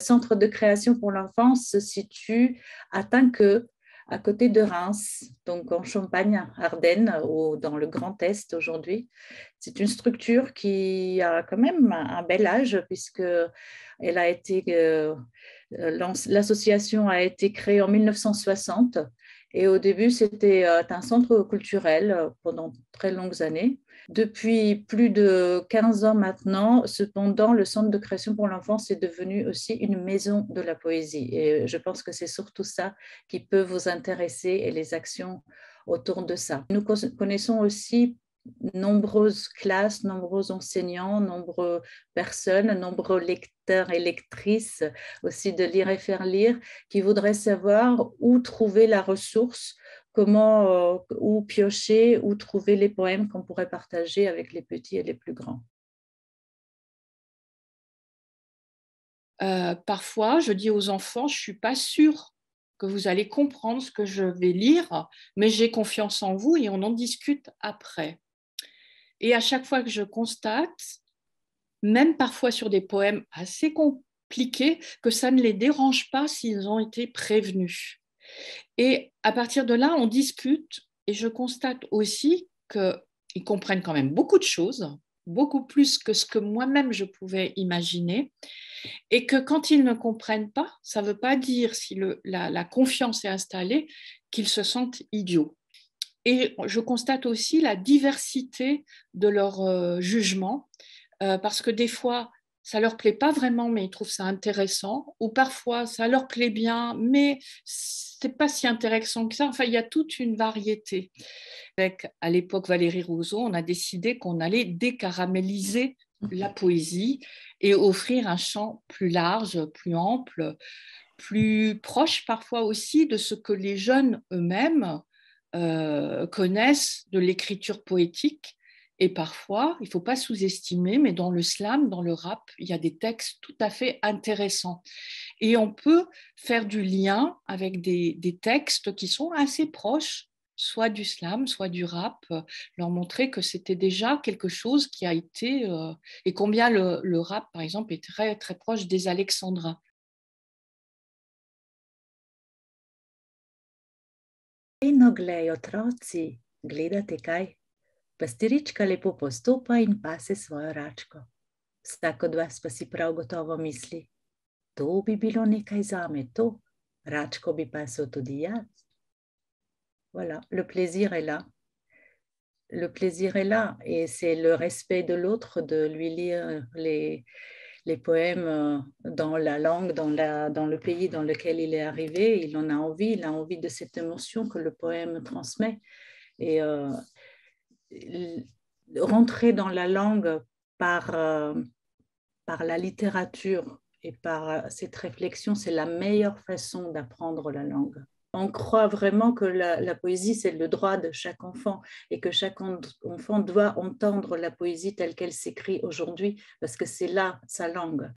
Le centre de création pour l'enfance se situe à Tinqueux, à côté de Reims, donc en Champagne, Ardennes, dans le Grand Est aujourd'hui. C'est une structure qui a quand même un bel âge puisque l'association a été créée en 1960 et au début c'était un centre culturel pendant très longues années. Depuis plus de 15 ans maintenant, cependant, le Centre de création pour l'enfance est devenu aussi une maison de la poésie. Et je pense que c'est surtout ça qui peut vous intéresser et les actions autour de ça. Nous connaissons aussi nombreuses classes, nombreux enseignants, nombreuses personnes, nombreux lecteurs et lectrices aussi de lire et faire lire qui voudraient savoir où trouver la ressource, où piocher, où trouver les poèmes qu'on pourrait partager avec les petits et les plus grands. Parfois, je dis aux enfants, je ne suis pas sûre que vous allez comprendre ce que je vais lire, mais j'ai confiance en vous et on en discute après. Et à chaque fois que je constate, même parfois sur des poèmes assez compliqués, que ça ne les dérange pas s'ils ont été prévenus. Et à partir de là, on discute et je constate aussi qu'ils comprennent quand même beaucoup de choses, beaucoup plus que ce que moi-même je pouvais imaginer. Et que quand ils ne comprennent pas, ça ne veut pas dire, si la confiance est installée, qu'ils se sentent idiots. Et je constate aussi la diversité de leur jugement, parce que des fois, ça ne leur plaît pas vraiment, mais ils trouvent ça intéressant, ou parfois, ça leur plaît bien, mais ce n'est pas si intéressant que ça. Enfin, il y a toute une variété. Avec, à l'époque, Valérie Rousseau, on a décidé qu'on allait décaraméliser la poésie et offrir un champ plus large, plus ample, plus proche parfois aussi de ce que les jeunes eux-mêmes connaissent de l'écriture poétique. Et parfois, il ne faut pas sous-estimer, mais dans le slam, dans le rap, il y a des textes tout à fait intéressants. Et on peut faire du lien avec des textes qui sont assez proches, soit du slam, soit du rap, leur montrer que c'était déjà quelque chose qui a été, et combien le rap, par exemple, est très, très proche des alexandrins. Eno glej otroci, gledate kaj? Pastirička lepo postopa in pase svojo račko. Vsak od vas pa si prav gotovo misli, to bi bilo nekaj zame, to, račko bi pasel tudi jaz. Voilà, le plaisir est là. Le plaisir est là et c'est le respect de l'autre de lui lire les poèmes dans la langue, dans le pays dans lequel il est arrivé. Il en a envie, il a envie de cette émotion que le poème transmet. Et rentrer dans la langue par la littérature et par cette réflexion, c'est la meilleure façon d'apprendre la langue. On croit vraiment que la poésie, c'est le droit de chaque enfant et que chaque enfant doit entendre la poésie telle qu'elle s'écrit aujourd'hui parce que c'est là sa langue.